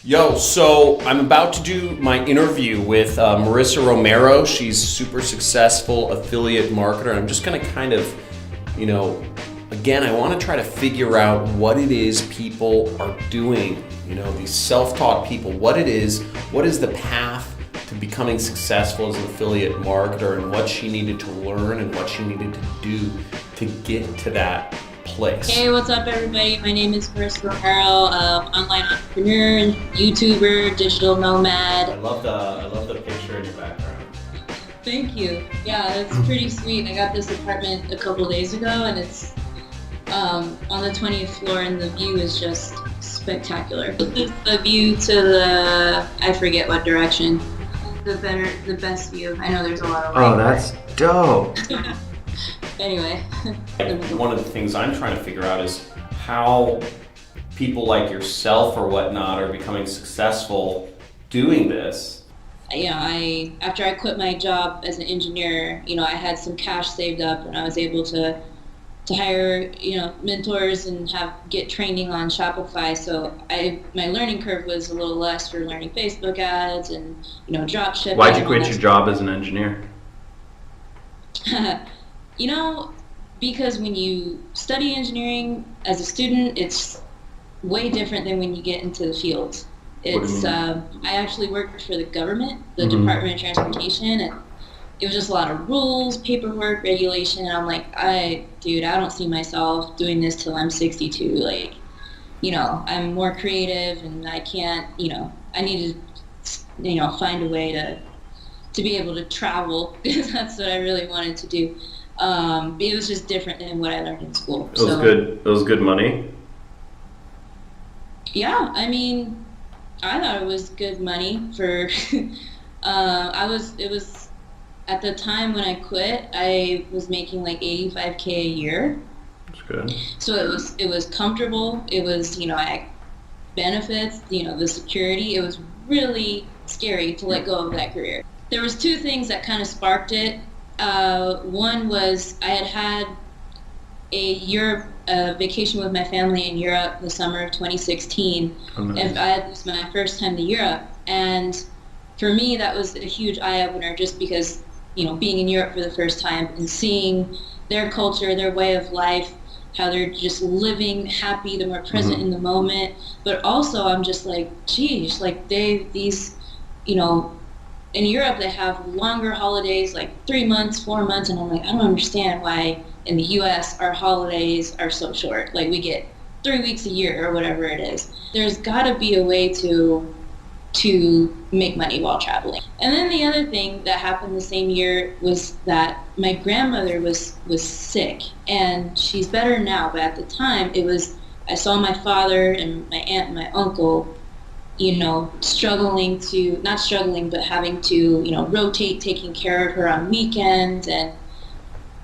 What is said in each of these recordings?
Yo, so I'm about to do my interview with Marissa Romero. She's a super successful affiliate marketer. I'm just gonna kind of, again, I wanna try to figure out what it is people are doing, these self-taught people, what is the path to becoming successful as an affiliate marketer, and what she needed to learn and what she needed to do to get to that place. Hey, what's up, everybody? My name is Marissa Romero, online entrepreneur, YouTuber, digital nomad. I love the picture in your background. Thank you. Yeah, it's pretty sweet. I got this apartment a couple days ago, and it's on the 20th floor, and the view is just spectacular. This is the view to the, I forget what direction. The best view. I know there's a lot of light. Oh, that's dope. Anyway. One of the things I'm trying to figure out is how people like yourself or whatnot are becoming successful doing this. After I quit my job as an engineer, I had some cash saved up, and I was able to hire, mentors and get training on Shopify. So my learning curve was a little less for learning Facebook ads and, drop shipping. Why'd you quit your job as an engineer? Because when you study engineering as a student, it's way different than when you get into the field. I actually worked for the government, the Department of Transportation, and it was just a lot of rules, paperwork, regulation, and I'm like, I don't see myself doing this till I'm 62. I'm more creative, and I can't, I need to, find a way to be able to travel, because that's what I really wanted to do. But it was just different than what I learned in school. It was good. It was good money. Yeah, I thought it was good money for. It was at the time when I quit, I was making like $85K a year. That's good. So it was comfortable. It was I had benefits. The security. It was really scary to let go of that career. There was two things that kind of sparked it. One was I had a vacation with my family in Europe the summer of 2016. Oh, nice. And it was my first time to Europe, and for me that was a huge eye-opener, just because being in Europe for the first time and seeing their culture, their way of life, how they're just living happy, they're more present in the moment. But also I'm just like, geez, like in Europe, they have longer holidays, like 3 months, 4 months, and I'm like, I don't understand why in the U.S. our holidays are so short. Like, we get 3 weeks a year or whatever it is. There's got to be a way to make money while traveling. And then the other thing that happened the same year was that my grandmother was sick, and she's better now, but at the time I saw my father and my aunt and my uncle not struggling, but having to, rotate taking care of her on weekends. And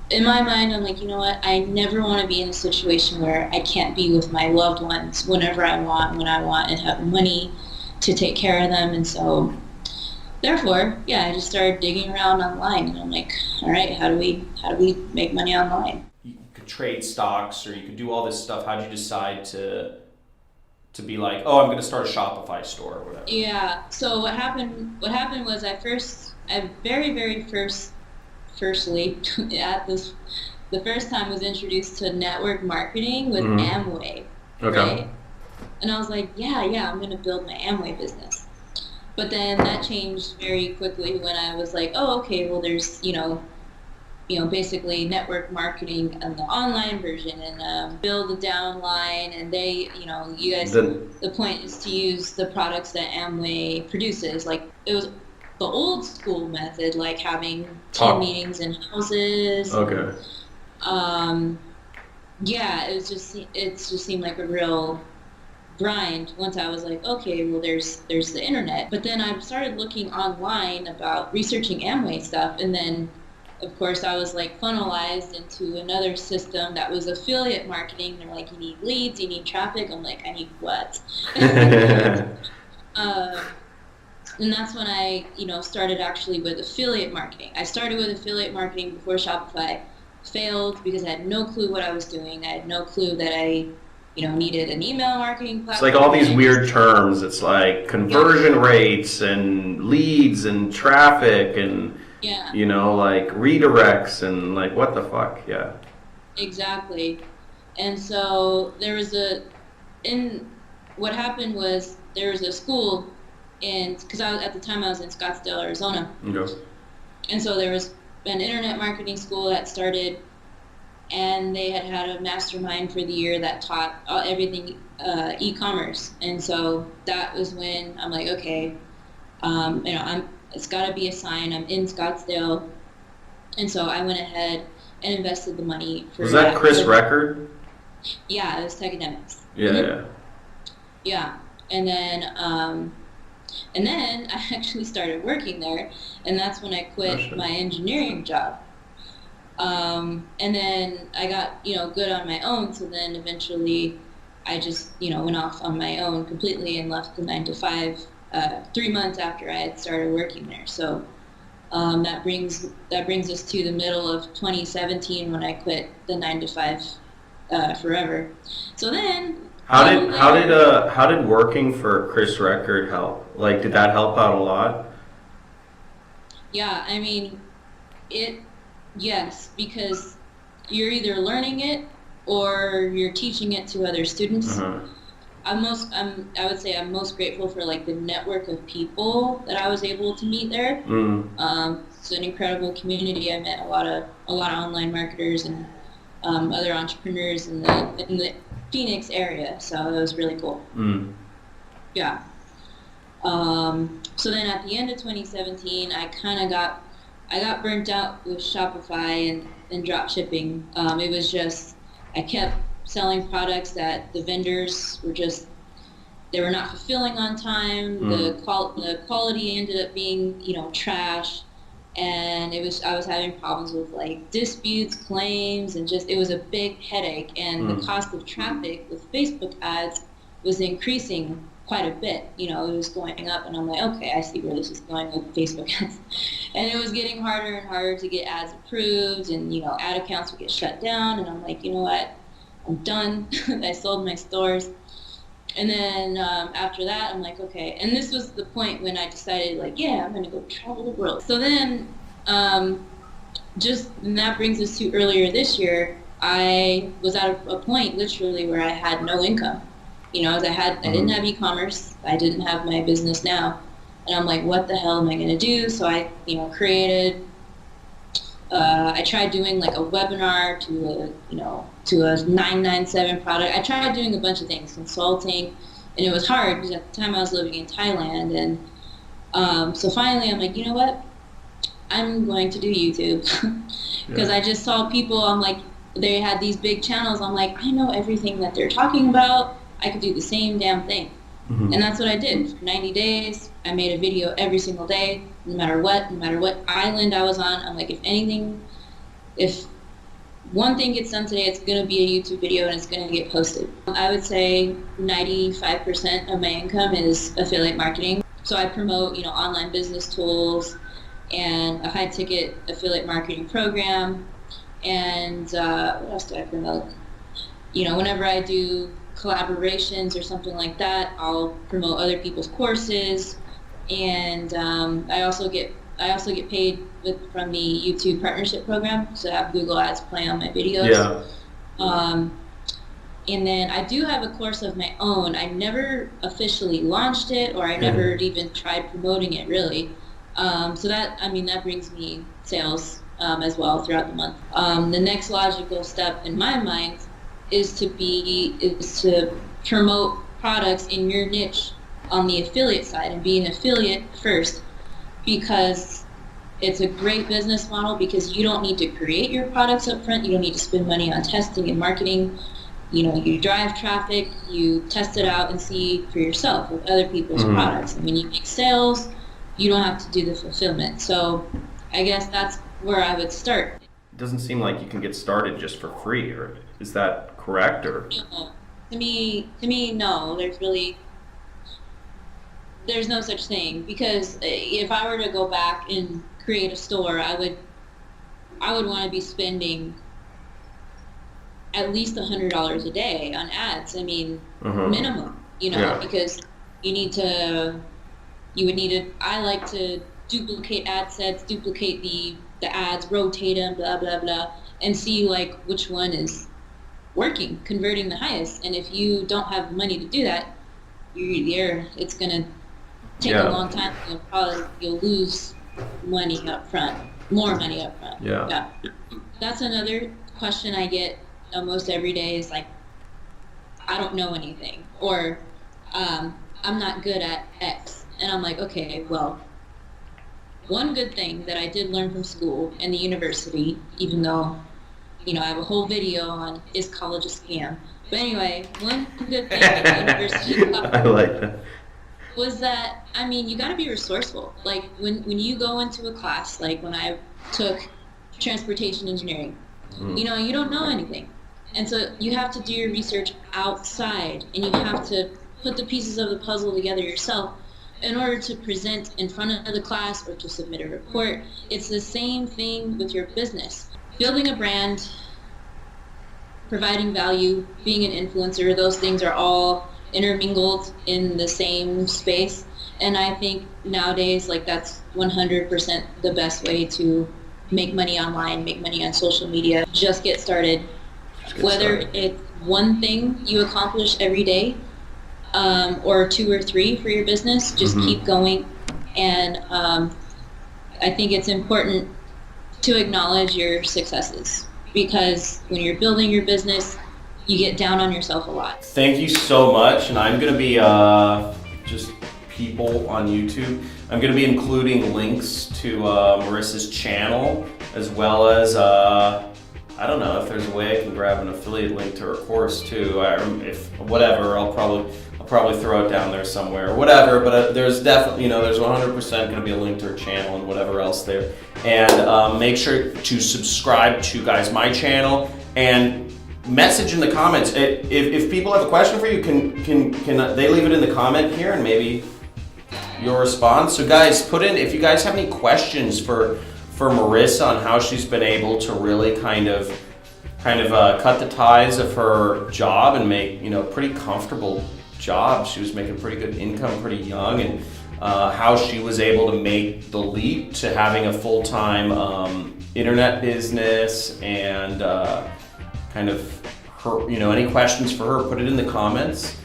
in my mind, I'm like, you know what? I never want to be in a situation where I can't be with my loved ones whenever I want, when I want, and have money to take care of them. And so, therefore, I just started digging around online, and I'm like, all right, how do we make money online? You could trade stocks, or you could do all this stuff. How did you decide to be like, oh, I'm going to start a Shopify store or whatever? Yeah. So what happened was the first time was introduced to network marketing with Amway. Okay. Right? And I was like, yeah, I'm going to build my Amway business. But then that changed very quickly when I was like, oh, okay, well, there's, basically network marketing and the online version, and build a downline, and they, you guys, the point is to use the products that Amway produces. Like, it was the old school method, like having team meetings in houses. Okay. It just seemed like a real grind once I was like, okay, well, there's the internet. But then I started looking online about researching Amway stuff, and then of course I was like funnelized into another system that was affiliate marketing. They're like, you need leads, you need traffic. I'm like, I need what? And that's when I started actually with affiliate marketing. I started with affiliate marketing before Shopify. Failed because I had no clue what I was doing. I had no clue that I needed an email marketing It's platform. like all these weird terms. It's like conversion rates and leads and traffic and, Yeah, like redirects and like what the fuck? Yeah. exactly. And so what happened was there was a school because at the time I was in Scottsdale, Arizona. Okay. And so there was an internet marketing school that started, and they had a mastermind for the year that taught everything e-commerce. And so that was when I'm like, okay, it's got to be a sign. I'm in Scottsdale, and so I went ahead and invested the money for. Was that Chris Record? Yeah, it was Techademics. Yeah, mm-hmm. Yeah, and then I actually started working there, and that's when I quit my engineering job. And then I got, good on my own. So then eventually I just, went off on my own completely and left the 9 to 5, 3 months after I had started working there. So, that brings us to the middle of 2017 when I quit the 9 to 5, forever. So then, how did working for Chris Record help? Like, did that help out a lot? Yeah, I mean, yes, because you're either learning it or you're teaching it to other students. Uh-huh. I would say I'm most grateful for like the network of people that I was able to meet there. It's an incredible community. I met a lot of online marketers and other entrepreneurs in the Phoenix area, so it was really cool. Yeah. So then at the end of 2017, I got burnt out with Shopify and drop shipping. It was just, I kept selling products that the vendors they were not fulfilling on time. The quality ended up being, trash. And I was having problems with like disputes, claims, and it was a big headache. And the cost of traffic with Facebook ads was increasing quite a bit. It was going up, and I'm like, okay, I see where this is going with Facebook ads. And it was getting harder and harder to get ads approved, and ad accounts would get shut down. And I'm like, you know what, I'm done. I sold my stores. And then after that, I'm like, okay. And this was the point when I decided, like, yeah, I'm gonna go travel the world. So then, and that brings us to earlier this year. I was at a point literally where I had no income. I didn't have e-commerce. I didn't have my business now. And I'm like, what the hell am I going to do? So I, I tried doing like a webinar to a 997 product. I tried doing a bunch of things, consulting, and it was hard because at the time I was living in Thailand. And so finally I'm like, you know what? I'm going to do YouTube because I just saw people, I'm like, they had these big channels. I'm like, I know everything that they're talking about. I could do the same damn thing. And that's what I did. For 90 days, I made a video every single day, no matter what island I was on. I'm like, if one thing gets done today, it's going to be a YouTube video and it's going to get posted. I would say 95% of my income is affiliate marketing. So I promote, online business tools and a high-ticket affiliate marketing program. And what else do I promote? Whenever I do collaborations or something like that, I'll promote other people's courses, and I also get paid from the YouTube partnership program, so I have Google Ads play on my videos. And then I do have a course of my own. I never officially launched it, or I never even tried promoting it really. So that brings me sales as well throughout the month. The next logical step in my mind is to promote products in your niche on the affiliate side and be an affiliate first, because it's a great business model, because you don't need to create your products up front. You don't need to spend money on testing and marketing. You drive traffic, you test it out and see for yourself with other people's products. And when you make sales, you don't have to do the fulfillment. So I guess that's where I would start. It doesn't seem like you can get started just for free, or is that correct? Or no. To me, no. There's no such thing, because if I were to go back and create a store, I would want to be spending at least $100 a day on ads. I mean, minimum, Yeah. because I like to duplicate ad sets, duplicate the ads, rotate them, blah, blah, blah, and see like which one is working, converting the highest. And if you don't have the money to do that, it's gonna take a long time. You'll lose money up front, more money up front. Yeah. That's another question I get almost every day is like, I don't know anything, or I'm not good at X. And I'm like, okay, well, one good thing that I did learn from school and the university, even though, I have a whole video on is college a scam. But anyway, one good thing that the university I like that. was that, you got to be resourceful. Like when you go into a class, like when I took transportation engineering, you don't know anything. And so you have to do your research outside, and you have to put the pieces of the puzzle together yourself in order to present in front of the class or to submit a report. It's the same thing with your business. Building a brand, providing value, being an influencer, those things are all intermingled in the same space. And I think nowadays, like, that's 100% the best way to make money online, make money on social media. Just get started. Whether it's one thing you accomplish every day, or 2 or 3 for your business, just keep going. And I think it's important to acknowledge your successes, because when you're building your business, you get down on yourself a lot. Thank you so much. And I'm going to be just people on YouTube. I'm going to be including links to Marissa's channel, as well as I don't know if there's a way I can grab an affiliate link to her course too. I'll probably throw it down there somewhere or whatever. But there's definitely, there's 100% going to be a link to her channel and whatever else there. And make sure to subscribe to my channel, and message in the comments. If people have a question for you, can they leave it in the comment here, and maybe you'll respond. So guys, put in if you guys have any questions for Marissa on how she's been able to really kind of cut the ties of her job and make pretty comfortable job. She was making pretty good income pretty young, and how she was able to make the leap to having a full-time internet business, and kind of her, any questions for her, put it in the comments.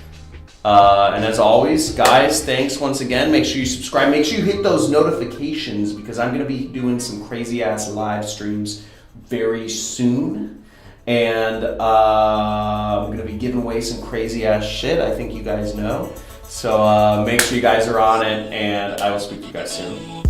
And as always, guys, thanks once again. Make sure you subscribe. Make sure you hit those notifications, because I'm going to be doing some crazy-ass live streams very soon. And I'm going to be giving away some crazy-ass shit. I think you guys know. So make sure you guys are on it, and I will speak to you guys soon.